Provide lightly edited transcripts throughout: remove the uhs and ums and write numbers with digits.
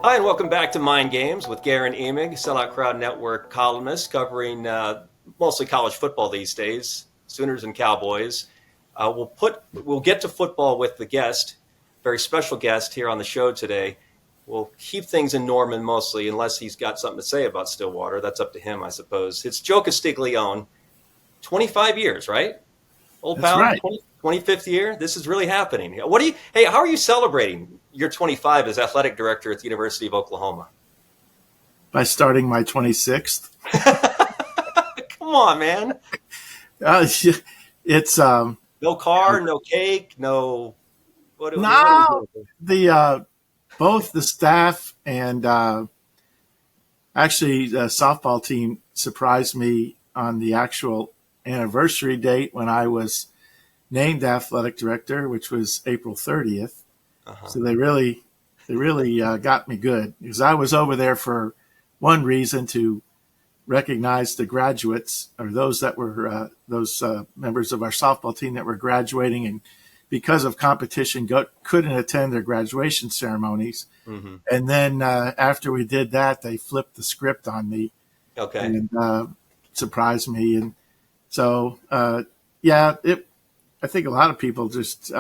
Hi, and welcome back to Mind Games with Guerin Emig, Sellout Crowd Network columnist covering mostly college football these days, Sooners and Cowboys. We'll get to football with the guest, very special guest here on the show today. We'll keep things in Norman mostly, unless he's got something to say about Stillwater. That's up to him, I suppose. It's Joe Castiglione. 25 years, right? Old That's pal, right. 25th year. This is really happening. How are you celebrating your 25 as athletic director at the University of Oklahoma? By starting my 26th. Come on, man. It's No car, no cake, no. What are we no doing? the both the staff and actually the softball team surprised me on the actual anniversary date when I was named athletic director, which was April 30th. Uh-huh. So they really got me good, because I was over there for one reason, to recognize the graduates, or those that were those members of our softball team that were graduating, and because of competition couldn't attend their graduation ceremonies. Mm-hmm. And then after we did that, they flipped the script on me. Okay. And surprised me. And so I think a lot of people just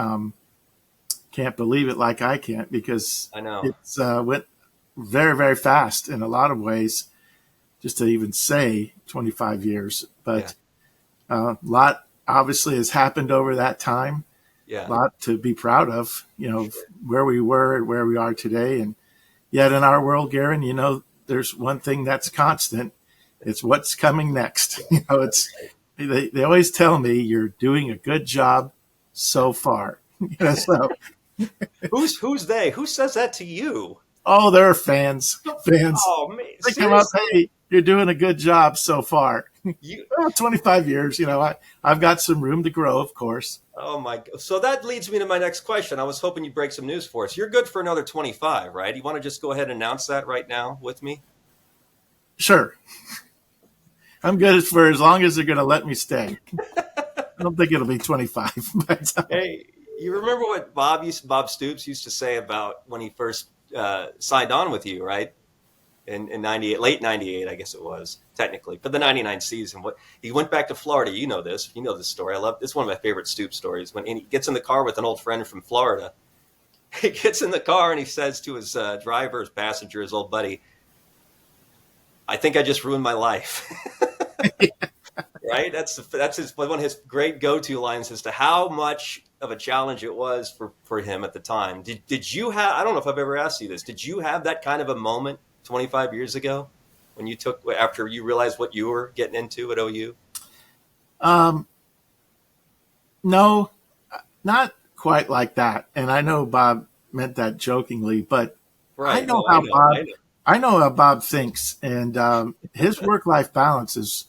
can't believe it like I can't, because I know. it's went very, very fast in a lot of ways, just to even say 25 years. But a lot obviously has happened over that time. Yeah. A lot to be proud of, where we were and where we are today. And yet in our world, Guerin, there's one thing that's constant. It's what's coming next. They always tell me you're doing a good job so far. So Who's they? Who says that to you? oh, there are fans. Oh man, They come up, hey, you're doing a good job so far. you. 25 years, I've got some room to grow, of course. Oh my! So that leads me to my next question. I was hoping you'd break some news for us. You're good for another 25, right? You want to just go ahead and announce that right now with me? Sure. I'm good for as long as they're going to let me stay. I don't think it'll be 25. But, Hey, you remember what Bob Stoops used to say about when he first signed on with you, right? In 98, late 98, I guess it was, technically, for the 99 season. What he went back to Florida. You know this story. I love this. It's one of my favorite Stoops stories. When he gets in the car with an old friend from Florida, he gets in the car and he says to his driver, his passenger, his old buddy, "I think I just ruined my life." Right? That's one of his great go-to lines as to how much of a challenge it was for him at the time. Did you have? I don't know if I've ever asked you this. Did you have that kind of a moment 25 years ago when after you realized what you were getting into at OU? No, not quite like that. And I know Bob meant that jokingly, but Right. I know how Bob thinks, and his work-life balance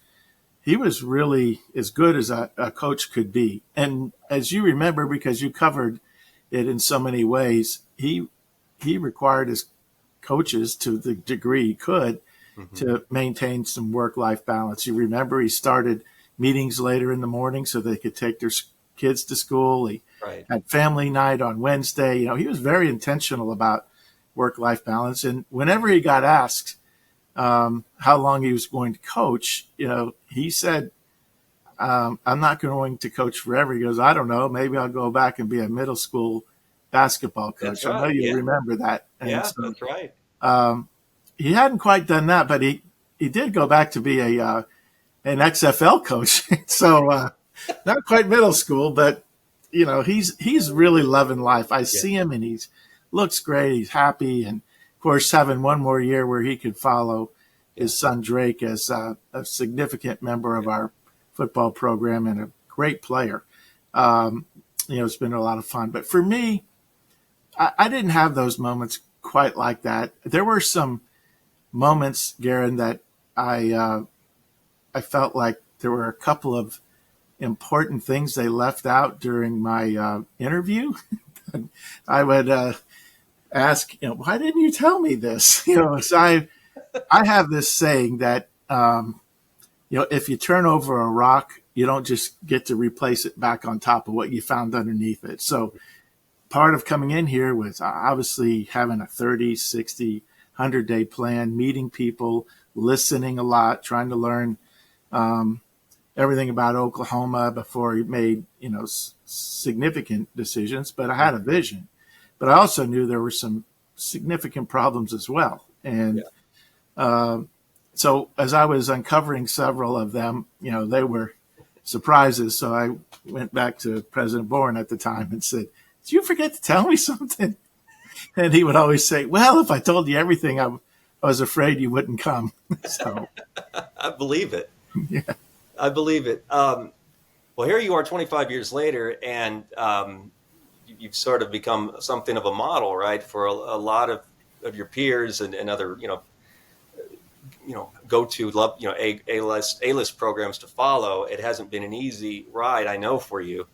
he was really as good as a coach could be. And as you remember, because you covered it in so many ways, he required his coaches, to the degree he could, to maintain some work-life balance. You remember he started meetings later in the morning so they could take their kids to school. He had family night on Wednesday. He was very intentional about work-life balance. And whenever he got asked how long he was going to coach, he said, I'm not going to coach forever. He goes, I don't know, maybe I'll go back and be a middle school basketball coach. That's right, I know you remember that. And so, that's right. He hadn't quite done that, but he did go back to be an XFL coach. So not quite middle school, but he's really loving life. I see him, and he looks great. He's happy, and of course having one more year where he could follow his son Drake as a significant member of our football program and a great player. It's been a lot of fun. But for me, I didn't have those moments quite like that. There were some moments, Guerin, that I felt like there were a couple of important things they left out during my interview. I would ask, why didn't you tell me this? So I have this saying that, if you turn over a rock, you don't just get to replace it back on top of what you found underneath it. So part of coming in here was obviously having a 30, 60, 100-day plan, meeting people, listening a lot, trying to learn everything about Oklahoma before he made, significant decisions. But I had a vision. But I also knew there were some significant problems as well. And so as I was uncovering several of them, they were surprises. So I went back to President Bourne at the time and said, "Did you forget to tell me something?" And he would always say, "Well, if I told you everything, I was afraid you wouldn't come." So I believe it. yeah. I believe it. Well, here you are 25 years later, and you've sort of become something of a model, right, for a lot of your peers and other, go to love, A-list programs to follow. It hasn't been an easy ride, I know, for you,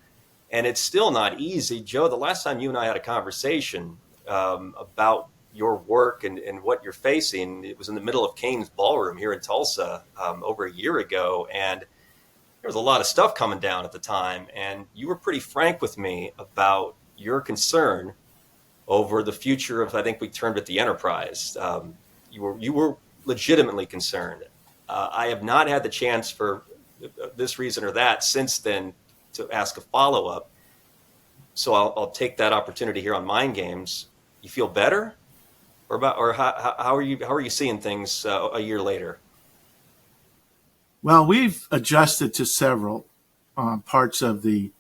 and it's still not easy. Joe, the last time you and I had a conversation about your work and what you're facing, it was in the middle of Kane's Ballroom here in Tulsa over a year ago, and there was a lot of stuff coming down at the time, and you were pretty frank with me about your concern over the future of, I think we termed it, the enterprise. You were legitimately concerned. I have not had the chance, for this reason or that, since then, to ask a follow-up. So I'll take that opportunity here on Mind Games. You feel better, or how are you seeing things a year later? Well, we've adjusted to several parts of the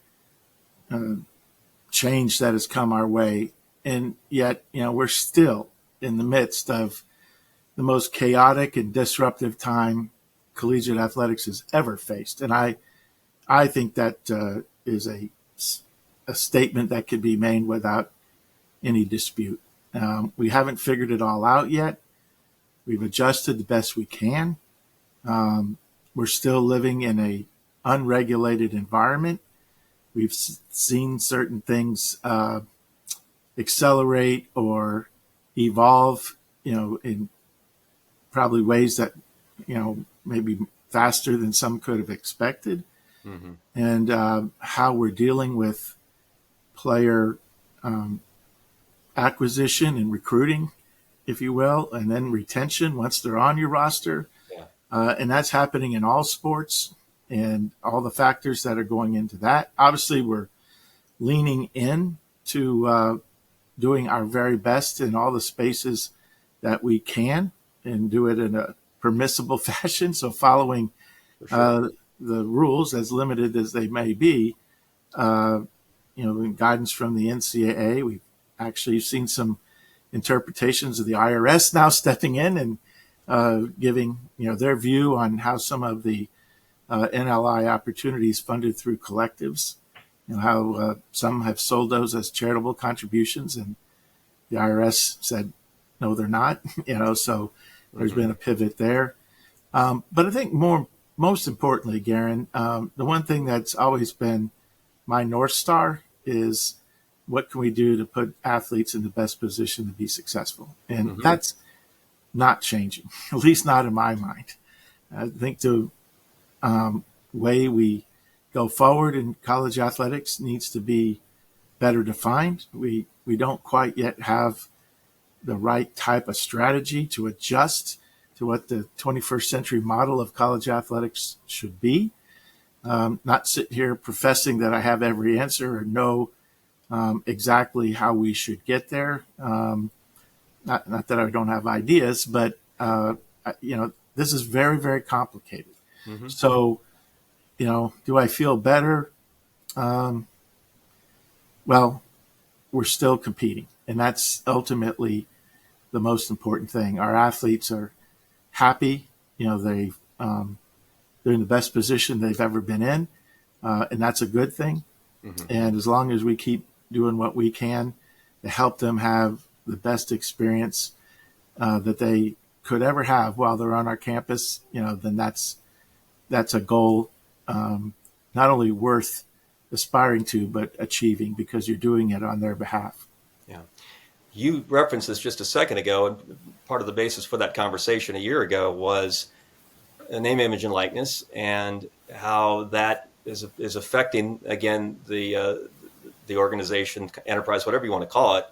change that has come our way, and yet, we're still in the midst of the most chaotic and disruptive time collegiate athletics has ever faced, and I think that is a statement that could be made without any dispute. We haven't figured it all out yet. We've adjusted the best we can. We're still living in a unregulated environment. We've seen certain things accelerate or evolve, in probably ways that, maybe faster than some could have expected. Mm-hmm. And how we're dealing with player acquisition and recruiting, if you will, and then retention once they're on your roster. And that's happening in all sports and all the factors that are going into that. Obviously, we're leaning in to doing our very best in all the spaces that we can and do it in a permissible fashion. So following the rules, as limited as they may be, guidance from the NCAA. We've actually seen some interpretations of the IRS now stepping in and giving their view on how some of the NLI opportunities funded through collectives, how some have sold those as charitable contributions, and the IRS said no, they're not. So there's been a pivot there. But I think most importantly, Guerin, the one thing that's always been my North Star is what can we do to put athletes in the best position to be successful, and that's not changing, at least not in my mind. I think the way we go forward in college athletics needs to be better defined. We don't quite yet have the right type of strategy to adjust to what the 21st century model of college athletics should be. Not sit here professing that I have every answer or know exactly how we should get there. Not that I don't have ideas, but this is very, very complicated. Mm-hmm. So, do I feel better? Well, we're still competing, and that's ultimately the most important thing. Our athletes are happy. They're in the best position they've ever been in, and that's a good thing. Mm-hmm. And as long as we keep doing what we can to help them have the best experience that they could ever have while they're on our campus, then that's a goal not only worth aspiring to, but achieving, because you're doing it on their behalf. Yeah. You referenced this just a second ago, and part of the basis for that conversation a year ago was a name, image, and likeness, and how that is affecting, again, the organization, enterprise, whatever you want to call it,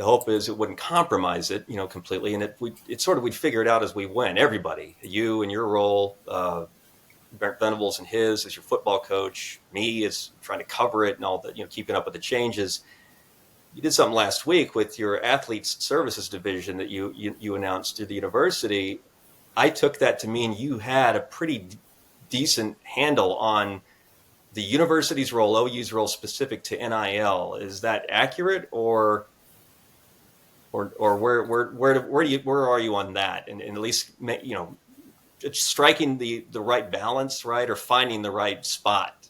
the hope is it wouldn't compromise it, completely. And we'd figure it out as we went. Everybody, you and your role, Brent Venables and his as your football coach, me as trying to cover it and all that, keeping up with the changes. You did something last week with your athletes services division that you announced to the university. I took that to mean you had a pretty decent handle on the university's role, OU's role specific to NIL. Is that accurate, or where are you on that? And at least, striking the right balance, right, or finding the right spot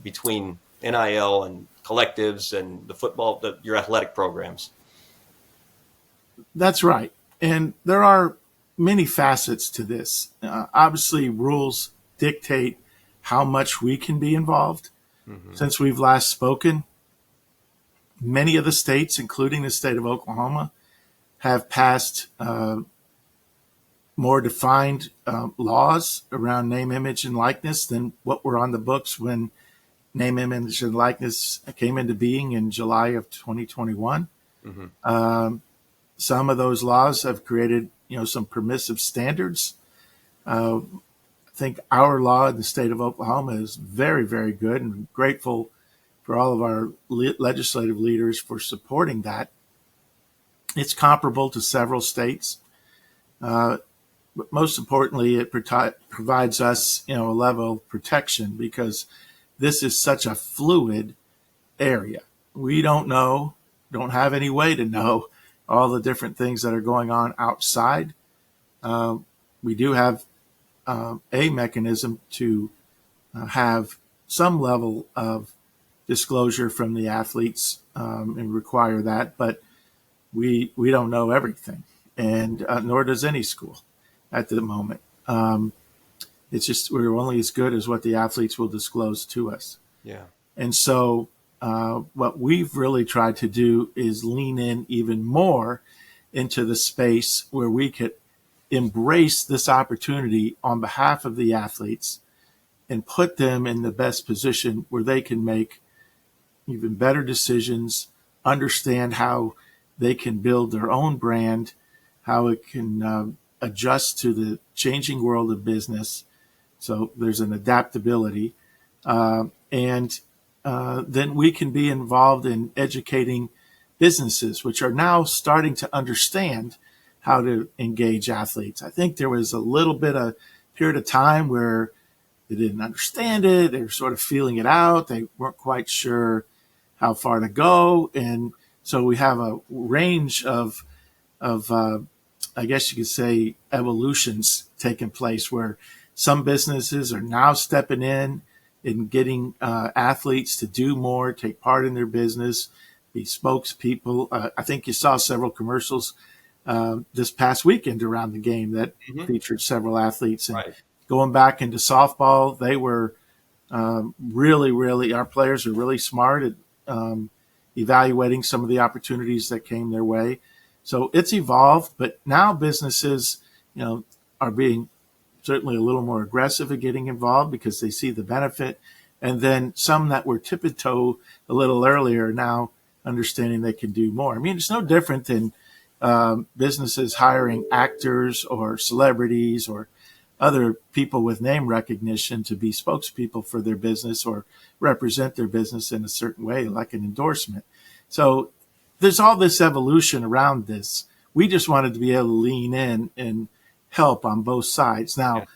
between NIL and collectives and the football, your athletic programs. That's right. And there are many facets to this. Obviously, rules dictate how much we can be involved. Mm-hmm. Since we've last spoken, many of the states, including the state of Oklahoma, have passed more defined laws around name, image, and likeness than what were on the books when name, image, and likeness came into being in July of 2021. Mm-hmm. Some of those laws have created, some permissive standards. I think our law in the state of Oklahoma is very, very good, and I'm grateful for all of our legislative leaders for supporting that. It's comparable to several states. But most importantly, it provides us, a level of protection because this is such a fluid area. We don't have any way to know all the different things that are going on outside. We do have a mechanism to have some level of disclosure from the athletes and require that, but we don't know everything, and nor does any school at the moment. It's just we're only as good as what the athletes will disclose to us. Yeah. And so what we've really tried to do is lean in even more into the space where we could embrace this opportunity on behalf of the athletes and put them in the best position where they can make even better decisions, understand how they can build their own brand, how it can adjust to the changing world of business. So there's an adaptability. And then we can be involved in educating businesses, which are now starting to understand how to engage athletes. I think there was a little bit of period of time where they didn't understand it. They were sort of feeling it out. They weren't quite sure how far to go. And so we have a range of I guess you could say, evolutions taking place where some businesses are now stepping in and getting athletes to do more, take part in their business, be spokespeople. I think you saw several commercials this past weekend around the game that mm-hmm. featured several athletes. And right. Going back into softball, they were really, our players are really smart at evaluating some of the opportunities that came their way. So it's evolved, but now businesses, are being certainly a little more aggressive at getting involved because they see the benefit. And then some that were tip-toe a little earlier now understanding they can do more. I mean, it's no different than businesses hiring actors or celebrities or other people with name recognition to be spokespeople for their business or represent their business in a certain way, like an endorsement. So there's all this evolution around this. We just wanted to be able to lean in and help on both sides. Now,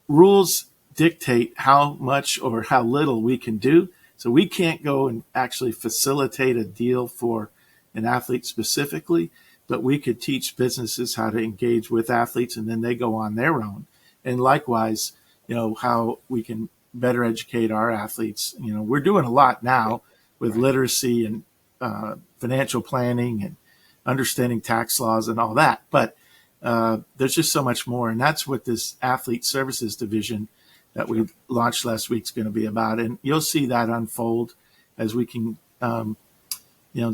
rules dictate how much or how little we can do. So we can't go and actually facilitate a deal for an athlete specifically, but we could teach businesses how to engage with athletes and then they go on their own. And likewise, how we can better educate our athletes. We're doing a lot now with literacy and financial planning and understanding tax laws and all that. But there's just so much more. And that's what this athlete services division that we launched last week is going to be about. And you'll see that unfold as we can,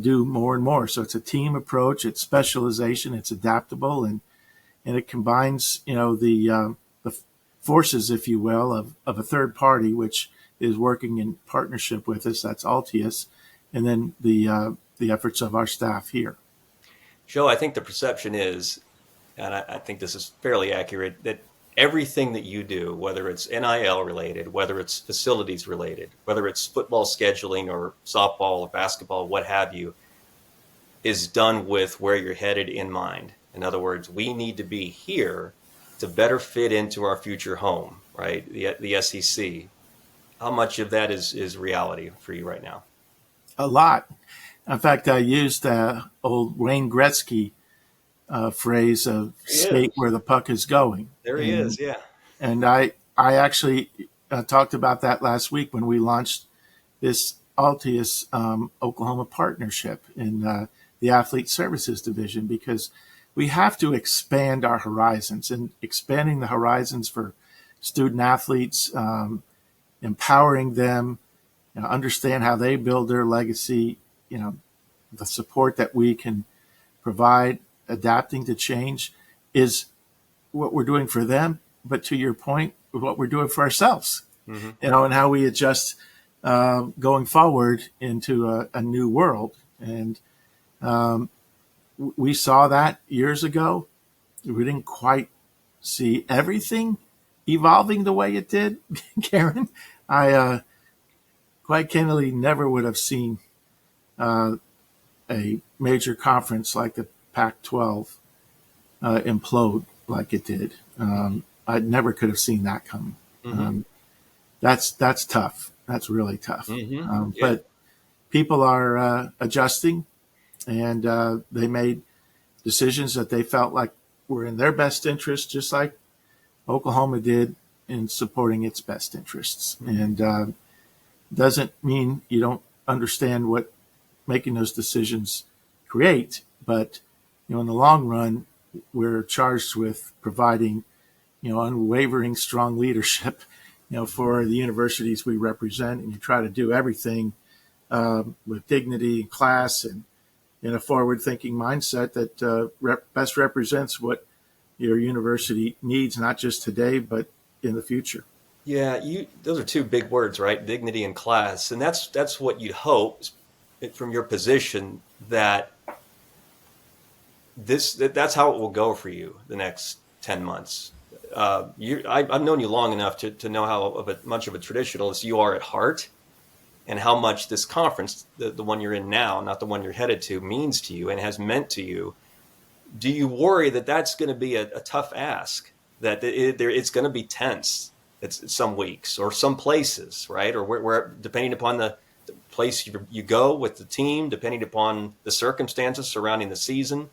do more and more. So it's a team approach, it's specialization, it's adaptable, and it combines, the forces, if you will, of a third party, which is working in partnership with us. That's Altius. And then the the efforts of our staff here. Joe, I think the perception is, and I think this is fairly accurate, that everything that you do, whether it's NIL related, whether it's facilities related, whether it's football scheduling or softball or basketball, what have you, is done with where you're headed in mind. In other words, we need to be here to better fit into our future home, right? The SEC. How much of that is reality for you right now? A lot. In fact, I used old Wayne Gretzky phrase of skate where the puck is going. There he is, yeah. And I actually talked about that last week when we launched this Altius Oklahoma partnership in the Athlete Services Division, because we have to expand our horizons, and expanding the horizons for student athletes, empowering them, understand how they build their legacy, the support that we can provide, adapting to change is what we're doing for them. But to your point, what we're doing for ourselves, and how we adjust going forward into a new world. And we saw that years ago. We didn't quite see everything evolving the way it did, Guerin. I quite candidly never would have seen a major conference like the Pac-12 implode like it did. I never could have seen that coming. That's tough. That's really tough. But people are adjusting, and they made decisions that they felt like were in their best interest, just like Oklahoma did in supporting its best interests. And doesn't mean you don't understand what making those decisions create, but in the long run, we're charged with providing unwavering, strong leadership for the universities we represent, and you try to do everything with dignity and class and in a forward-thinking mindset that best represents what your university needs, not just today, but in the future. Yeah, those are two big words, right? Dignity and class. And that's what you'd hope from your position, that that's how it will go for you the next 10 months. I've known you long enough to know how much of a traditionalist you are at heart, and how much this conference, the one you're in now, not the one you're headed to, means to you and has meant to you. Do you worry that that's going to be a tough ask, that it's going to be tense some weeks or some places, right? Or where depending upon the place you go with the team, depending upon the circumstances surrounding the season,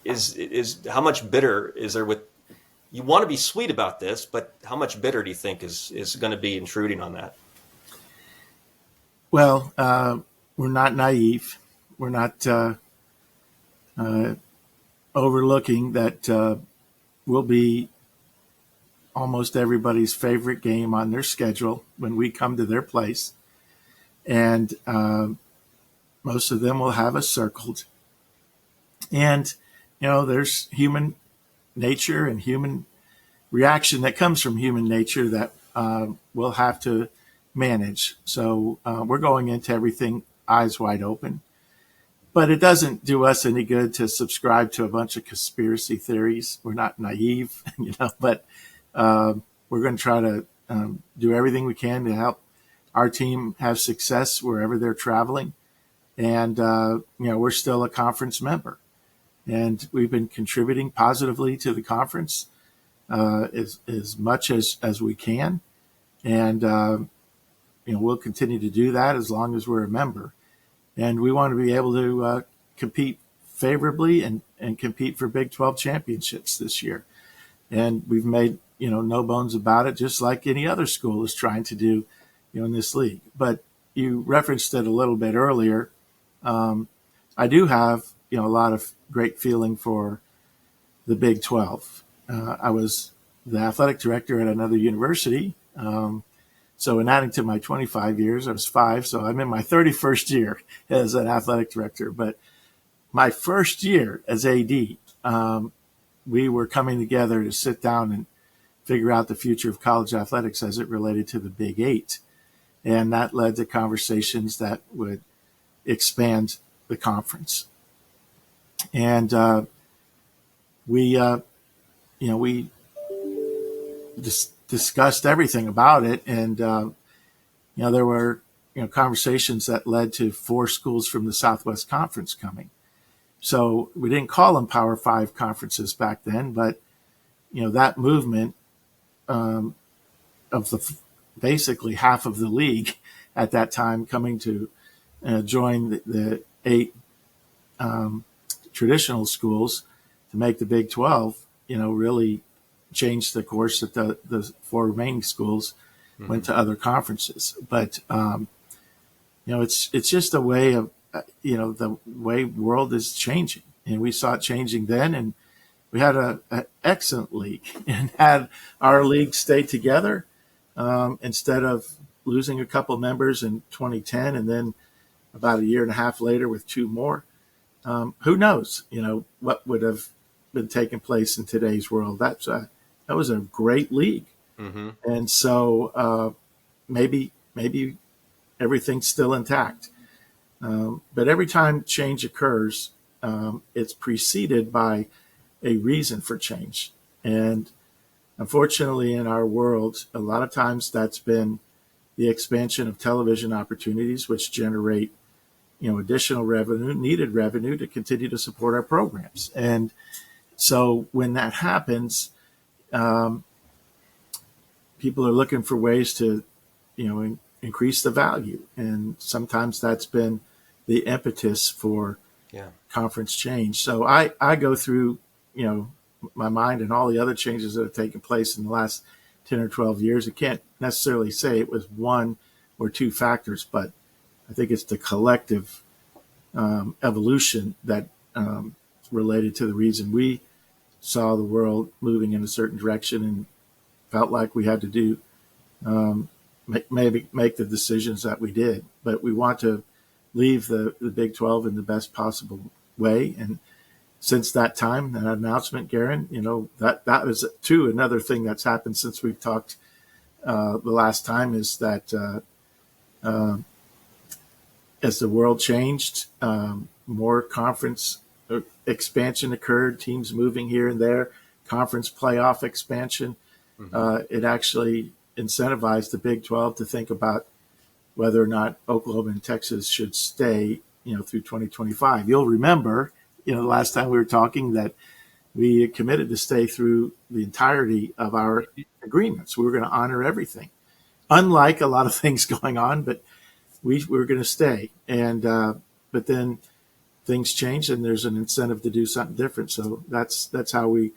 is how much bitter is there with? You want to be sweet about this, but how much bitter do you think is going to be intruding on that? Well, we're not naive. We're not overlooking that will be almost everybody's favorite game on their schedule when we come to their place. And most of them will have us circled. And, there's human nature and human reaction that comes from human nature that we'll have to manage. So we're going into everything eyes wide open. But it doesn't do us any good to subscribe to a bunch of conspiracy theories. We're not naive, but we're going to try to do everything we can to help our team have success wherever they're traveling. And, we're still a conference member. And we've been contributing positively to the conference as much as we can. And, we'll continue to do that as long as we're a member. And we want to be able to compete favorably and compete for Big 12 championships this year. And we've made, no bones about it, just like any other school is trying to do, in this league. But you referenced it a little bit earlier. I do have, a lot of great feeling for the Big 12. I was the athletic director at another university. So in adding to my 25 years, I was 5. So I'm in my 31st year as an athletic director. But my first year as AD, we were coming together to sit down and figure out the future of college athletics as it related to the Big 8. and that led to conversations that would expand the conference. And we discussed everything about it, and there were conversations that led to 4 schools from the Southwest Conference coming. So we didn't call them Power 5 conferences back then, but that movement of basically half of the league at that time coming to join the 8 traditional schools to make the Big 12, really changed the course that the 4 remaining schools went to other conferences. But it's just a way of the way world is changing, and we saw it changing then, and we had an excellent league, and had our league stay together instead of losing a couple members in 2010, and then about a year and a half later with 2 more. Who knows? What would have been taking place in today's world. That was a great league, and so maybe everything's still intact. But every time change occurs, it's preceded by a reason for change. And unfortunately, in our world, a lot of times that's been the expansion of television opportunities, which generate, additional revenue, needed revenue to continue to support our programs. And so when that happens, people are looking for ways to, increase the value. And sometimes that's been the impetus for conference change. So I go through, my mind and all the other changes that have taken place in the last 10 or 12 years. I can't necessarily say it was 1 or 2 factors, but I think it's the collective evolution that related to the reason we saw the world moving in a certain direction and felt like we had to do make the decisions that we did. But we want to leave the Big 12 in the best possible way. And since that time, that announcement, Guerin, that was too another thing that's happened since we've talked the last time, is that as the world changed, more conference expansion occurred, teams moving here and there, conference playoff expansion. It actually incentivized the Big 12 to think about whether or not Oklahoma and Texas should stay, through 2025. You'll remember, the last time we were talking, that we committed to stay through the entirety of our agreements. We were going to honor everything, unlike a lot of things going on, but we were going to stay. And but then things changed, and there's an incentive to do something different. So that's how we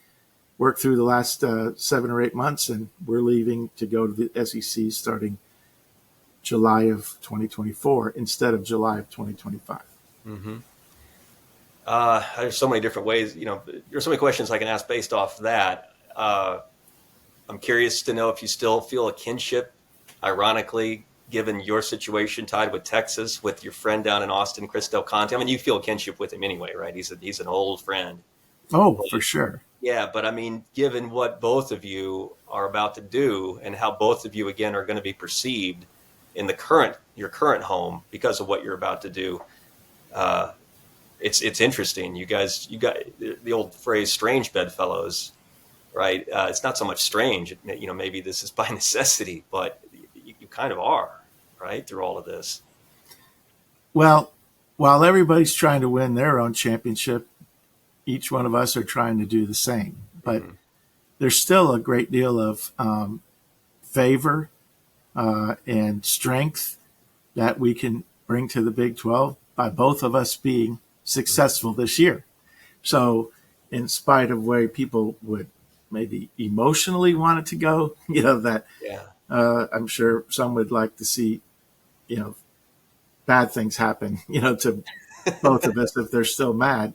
worked through the last 7 or 8 months, and we're leaving to go to the SEC starting July of 2024 instead of July of 2025. There's so many different ways, there's so many questions I can ask based off that. I'm curious to know if you still feel a kinship, ironically, given your situation tied with Texas, with your friend down in Austin, Chris Del Conte. I mean, you feel a kinship with him anyway, right? He's an old friend. Oh, for sure. Yeah, but I mean, given what both of you are about to do and how both of you, again, are going to be perceived in your current home because of what you're about to do, it's interesting. You got the old phrase, strange bedfellows, right? It's not so much strange, maybe this is by necessity, but you kind of are, right, through all of this. Well, while everybody's trying to win their own championship, each one of us are trying to do the same. But there's still a great deal of favor and strength that we can bring to the Big 12 by both of us being successful this year. So in spite of where people would maybe emotionally want it to go, I'm sure some would like to see, bad things happen, to both of us if they're still mad.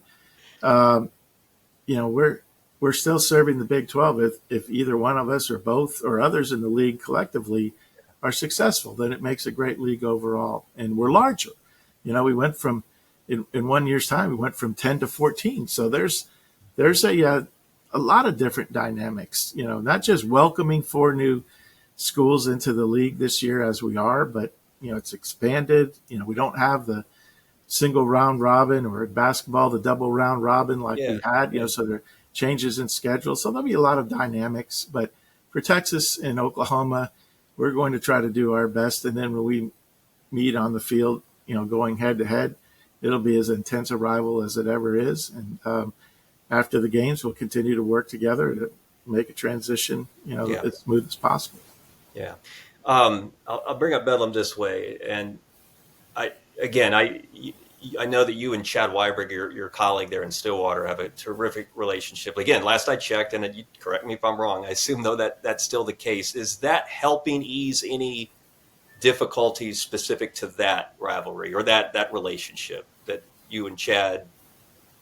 We're still serving the Big 12. If either one of us or both or others in the league collectively are successful, then it makes a great league overall. And we're larger. We went from, in 1 year's time, we went from 10 to 14. So there's a lot of different dynamics, not just welcoming 4 new schools into the league this year as we are, but it's expanded. We don't have the single round robin, or in basketball the double round robin like Yeah. we had. Yeah. So there are changes in schedule. So there'll be a lot of dynamics. But for Texas and Oklahoma, we're going to try to do our best. And then when we meet on the field, going head to head, it'll be as intense a rival as it ever is. And after the games, we'll continue to work together to make a transition, as smooth as possible. Yeah. I'll bring up Bedlam this way. And I know that you and Chad Weiberg, your colleague there in Stillwater, have a terrific relationship. Again, last I checked, and you correct me if I'm wrong, I assume, though, that that's still the case. Is that helping ease any difficulties specific to that rivalry or that relationship that you and Chad,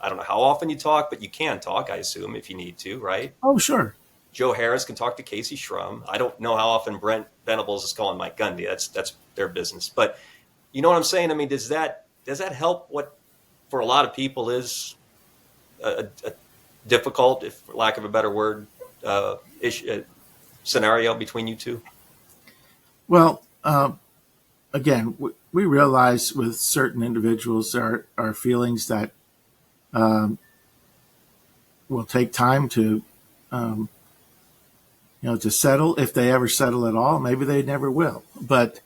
I don't know how often you talk, but you can talk, I assume, if you need to, right? Oh, sure. Joe Harris can talk to Casey Schrum. I don't know how often Brent Venables is calling Mike Gundy. That's their business. But you know what I'm saying? I mean, does that help what for a lot of people is a difficult, if for lack of a better word, scenario between you two? Well, again, we realize with certain individuals there are feelings that will take time to to settle, if they ever settle at all. Maybe they never will. But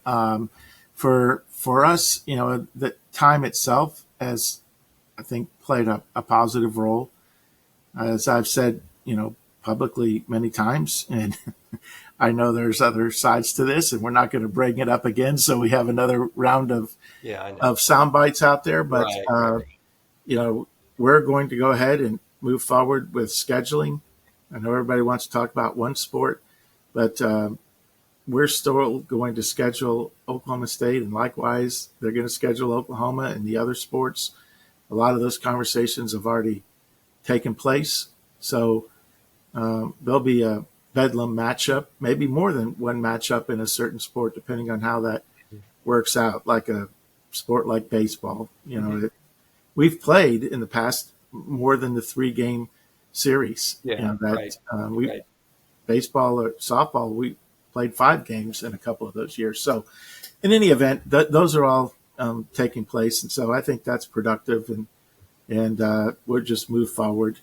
for us, the time itself has, I think, played a positive role. As I've said, publicly many times, and I know there's other sides to this, and we're not going to bring it up again, so we have another round of sound bites out there. But right. We're going to go ahead and move forward with scheduling. I know everybody wants to talk about one sport, but we're still going to schedule Oklahoma State, and likewise, they're going to schedule Oklahoma and the other sports. A lot of those conversations have already taken place. So there'll be a Bedlam matchup, maybe more than one matchup in a certain sport, depending on how that works out, like a sport like baseball. We've played in the past more than the 3-game series. Baseball or softball, we played 5 games in a couple of those years. So in any event, those are all taking place. And so I think that's productive, and we'll just move forward.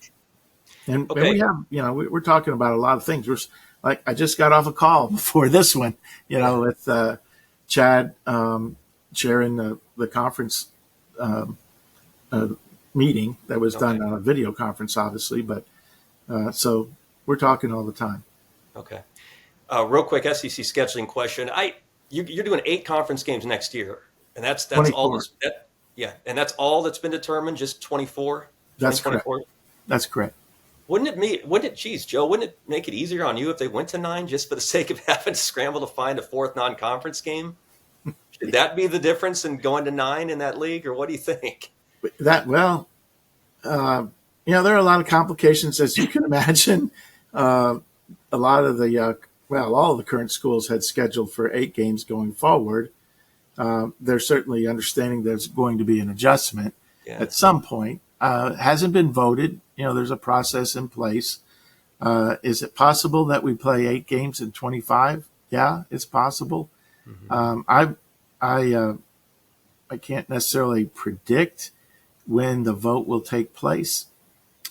And we have, we're talking about a lot of things. We're like, I just got off a call before this one, with Chad chairing the conference meeting that was done on a video conference, obviously. But so we're talking all the time. Okay. Real quick SEC scheduling question. You're doing 8 conference games next year, and that's 24. all. And that's all that's been determined. Just 24. That's correct. That's correct. Wouldn't it make it easier on you if they went to 9 just for the sake of having to scramble to find a 4th non-conference game? Should that be the difference in going to 9 in that league, or what do you think? There are a lot of complications, as you can imagine. A lot of all of the current schools had scheduled for 8 games going forward. They're certainly understanding there's going to be an adjustment at some point. Hasn't been voted. There's a process in place. Is it possible that we play 8 games in 25? Yeah, it's possible. Mm-hmm. I can't necessarily predict when the vote will take place,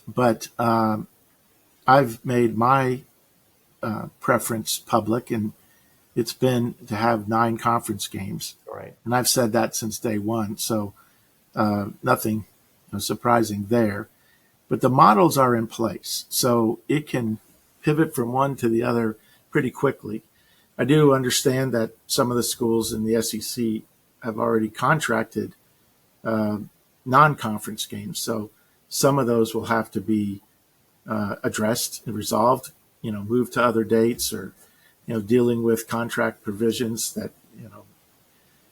but I've made my preference public, and it's been to have 9 conference games. Right. And I've said that since day one. So nothing surprising there. But the models are in place, so it can pivot from one to the other pretty quickly. I do understand that some of the schools in the SEC have already contracted non-conference games, so some of those will have to be addressed and resolved, moved to other dates, or dealing with contract provisions that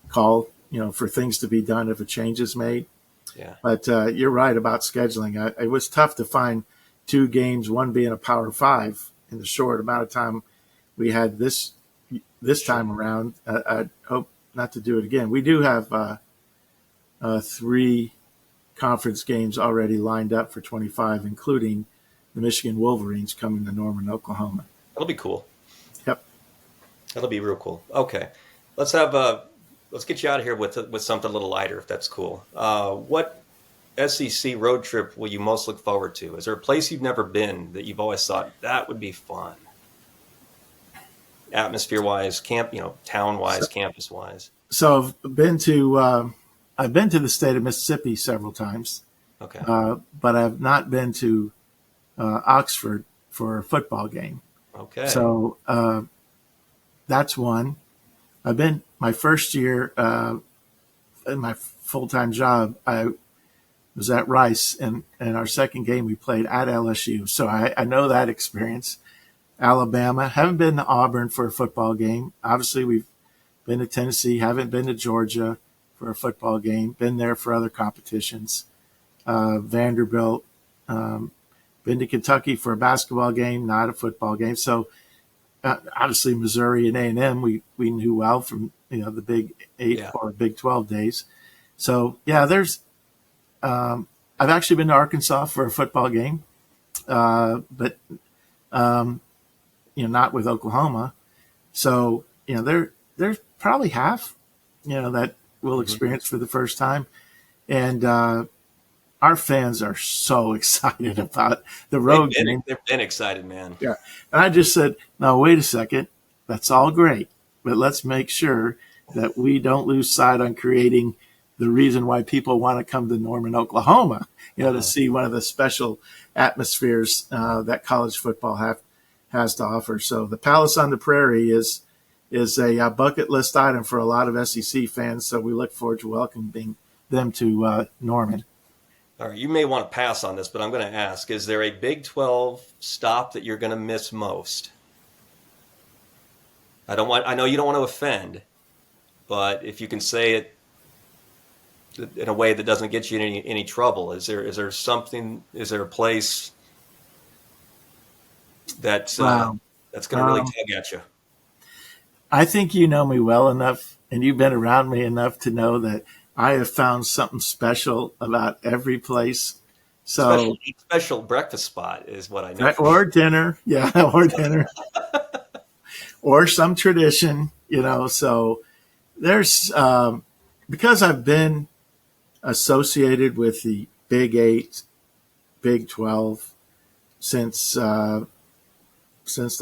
call for things to be done if a change is made. Yeah. But you're right about scheduling. It was tough to find 2 games, one being a Power 5, in the short amount of time we had this time around. I hope not to do it again. We do have 3 conference games already lined up for 25, including the Michigan Wolverines coming to Norman, Oklahoma. That'll be cool. Yep. That'll be real cool. Okay, let's let's get you out of here with something a little lighter, if that's cool. What SEC road trip will you most look forward to? Is there a place you've never been that you've always thought that would be fun, atmosphere wise, camp, town wise, So, campus wise? so I've been to the state of Mississippi several times, Okay. but I've not been to Oxford for a football game. Okay. So that's one. I've been my first year in my full time job. I was at Rice, and our second game we played at LSU. So I know that experience. Alabama. Haven't been to Auburn for a football game. Obviously, we've been to Tennessee. Haven't been to Georgia for a football game. Been there for other competitions. Vanderbilt. Been to Kentucky for a basketball game, not a football game. So obviously, Missouri and A&M we knew well from the Big 8 Yeah. or Big 12 days. So yeah, there's. I've actually been to Arkansas for a football game, but not with Oklahoma. So there's probably half that we'll Hmm. experience for the first time, and our fans are so excited about the road game. They've been excited, man. Yeah, and I just said, no, wait a second, that's all great, but let's make sure that we don't lose sight on creating the reason why people want to come to Norman, Oklahoma, to see one of the special atmospheres that college football has to offer. So the Palace on the Prairie is a bucket list item for a lot of SEC fans. So we look forward to welcoming them to Norman. All right, you may want to pass on this, but I'm going to ask: is there a Big 12 stop that you're going to miss most? I know you don't want to offend, but if you can say it in a way that doesn't get you in any trouble, is there something? Is there a place that Wow. that's going to really tug at you? I think you know me well enough and you've been around me enough to know that I have found something special about every place. So, Special breakfast spot is what I know. or dinner. Yeah. Or dinner or some tradition, so there's, because I've been associated with the Big 8, Big 12 since the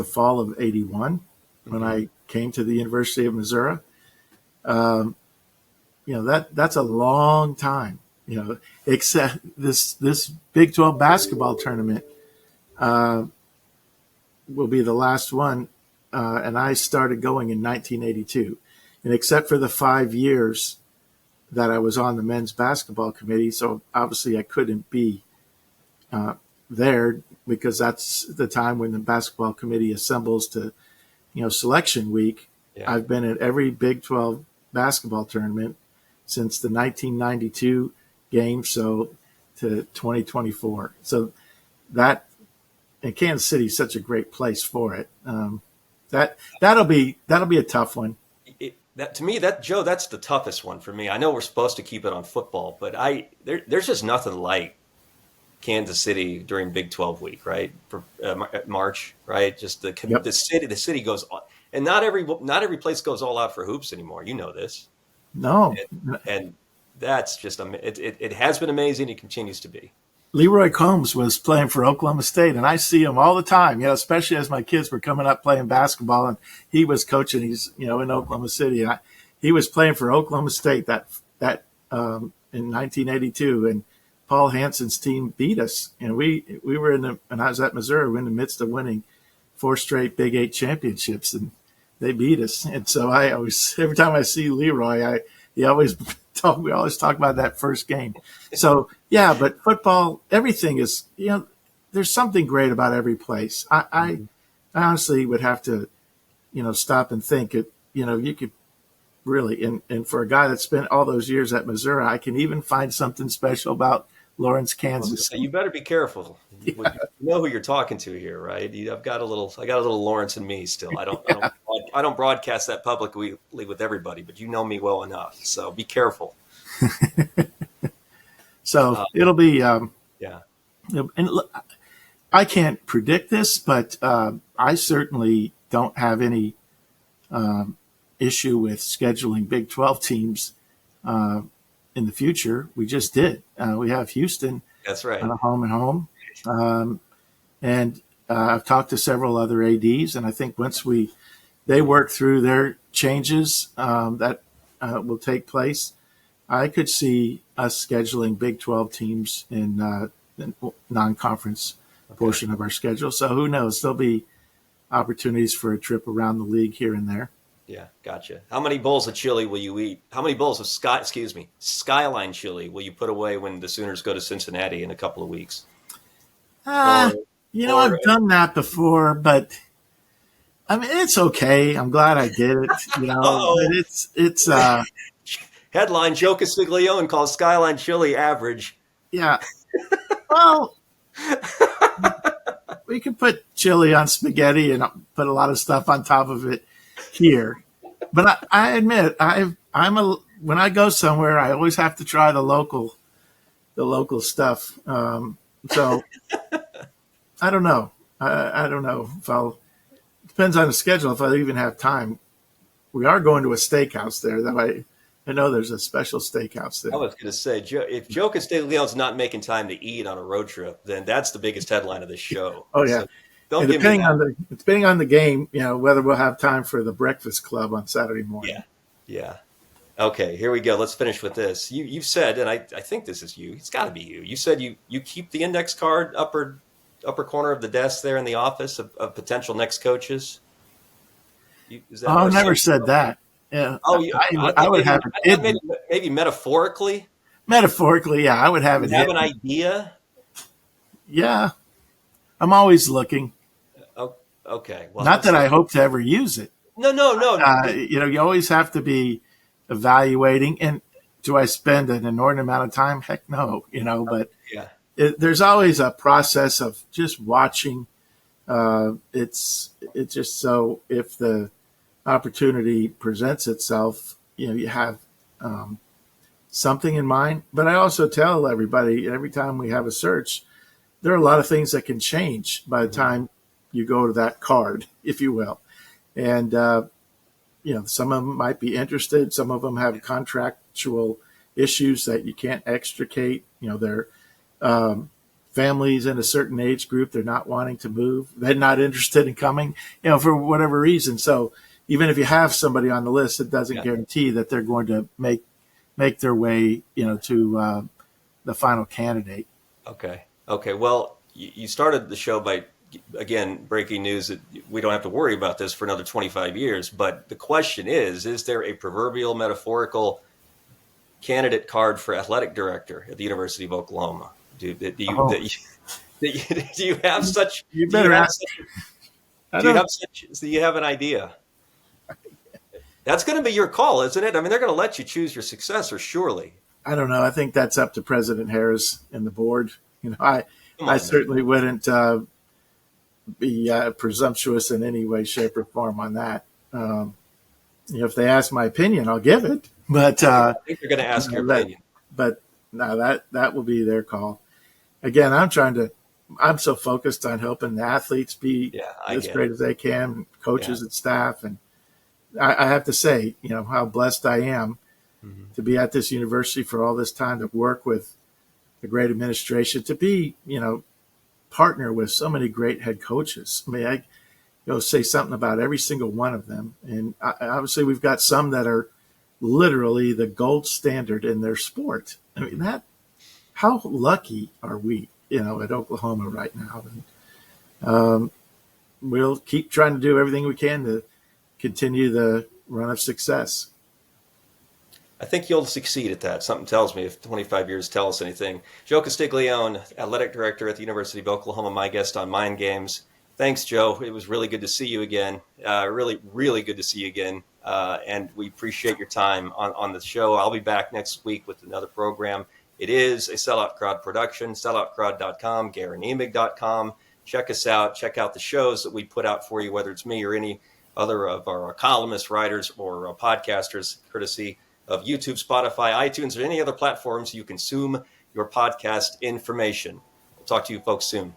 fall of '81 when I came to the University of Missouri. That's a long time. Except this Big 12 basketball tournament will be the last one, and I started going in 1982. And except for the 5 years that I was on the men's basketball committee, so obviously I couldn't be there because that's the time when the basketball committee assembles to, selection week. Yeah. I've been at every Big 12 basketball tournament since the 1992 game, so to 2024. So that, and Kansas City is such a great place for it. That'll be a tough one. To me, Joe, that's the toughest one for me. I know we're supposed to keep it on football, but there's just nothing like Kansas City during Big 12 week, right? For March, right? Just the city goes on, and not every place goes all out for hoops anymore. You know this. No, And that's just it has been amazing. It continues to be. Leroy Combs was playing for Oklahoma State, and I see him all the time. Especially as my kids were coming up playing basketball, and he was coaching. He's in Oklahoma City, and he was playing for Oklahoma State that in 1982, and Paul Hansen's team beat us, and we were and I was at Missouri. We were in the midst of winning 4 straight Big 8 championships, and they beat us. And so I always, every time I see Leroy, we always talk about that first game. So yeah, but football, everything is, there's something great about every place. I honestly would have to, stop and think it, you could really, and for a guy that spent all those years at Missouri, I can even find something special about Lawrence, Kansas. So you better be careful. You know who you're talking to here, right? I got a little Lawrence in me still. I don't broadcast that publicly with everybody, but you know me well enough. So be careful. So it'll be, yeah. And look, I can't predict this, but I certainly don't have any issue with scheduling Big 12 teams in the future. We just did. We have Houston That's right. on a home and home. And I've talked to several other ADs, and I think once they work through their changes that will take place, I could see us scheduling Big 12 teams in the non-conference portion of our schedule. So who knows? There'll be opportunities for a trip around the league here and there. Yeah, gotcha. How many bowls of chili will you eat? How many bowls of Skyline Chili will you put away when the Sooners go to Cincinnati in a couple of weeks? I've done that before, but I mean, it's okay. I'm glad I did it. But it's headline: Joe Castiglione calls Skyline Chili average. Yeah. Well, we could put chili on spaghetti and put a lot of stuff on top of it here. But I admit, when I go somewhere, I always have to try the local stuff. So I don't know. I don't know if depends on the schedule, if I even have time. We are going to a steakhouse there that I know there's a special steakhouse there. I was going to say, if Joe Castiglione's not making time to eat on a road trip, then that's the biggest headline of this show. Oh yeah. So depending on the game, whether we'll have time for the breakfast club on Saturday morning. Yeah. Okay, here we go. Let's finish with this. You've said, and I think this is you. It's got to be you. You said you keep the index card upper corner of the desk there in the office of potential next coaches. I never said that. Yeah. Oh, yeah. I would have it hidden. Maybe metaphorically. Metaphorically, yeah, I would have it. You have an idea? Yeah, I'm always looking. Oh, okay. Well, not that I hope to ever use it. No. You always have to be evaluating. And do I spend an inordinate amount of time? Heck no. But yeah. There's always a process of just watching. It's just so if the opportunity presents itself, you have something in mind. But I also tell everybody every time we have a search, there are a lot of things that can change by the time you go to that card, if you will. And, some of them might be interested. Some of them have contractual issues that you can't extricate. They're families in a certain age group. They're not wanting to move. They're not interested in coming, for whatever reason. So even if you have somebody on the list, it doesn't guarantee that they're going to make their way, to the final candidate. Okay. Well, you started the show by, again, breaking news that we don't have to worry about this for another 25 years. But the question is there a proverbial metaphorical candidate card for athletic director at the University of Oklahoma? Do you have such? You better ask. Do you have an idea? That's going to be your call, isn't it? I mean, they're going to let you choose your successor, surely. I don't know. I think that's up to President Harris and the board. I certainly wouldn't be presumptuous in any way, shape, or form on that. If they ask my opinion, I'll give it. But I think they're going to ask your opinion. But no, that will be their call. Again, I'm so focused on helping the athletes be as great as they can, coaches and staff. And I have to say, how blessed I am to be at this university for all this time, to work with the great administration, to be, partner with so many great head coaches. I mean, I say something about every single one of them. And obviously we've got some that are literally the gold standard in their sport. I mean, how lucky are we, at Oklahoma right now? And we'll keep trying to do everything we can to continue the run of success. I think you'll succeed at that. Something tells me, if 25 years tell us anything. Joe Castiglione, athletic director at the University of Oklahoma, my guest on Mind Games. Thanks, Joe. It was really good to see you again. Really, really good to see you again. And we appreciate your time on the show. I'll be back next week with another program. It is a Sellout Crowd production, selloutcrowd.com, guerinemig.com. Check us out. Check out the shows that we put out for you, whether it's me or any other of our columnists, writers, or podcasters, courtesy of YouTube, Spotify, iTunes, or any other platforms you consume your podcast information. We'll talk to you folks soon.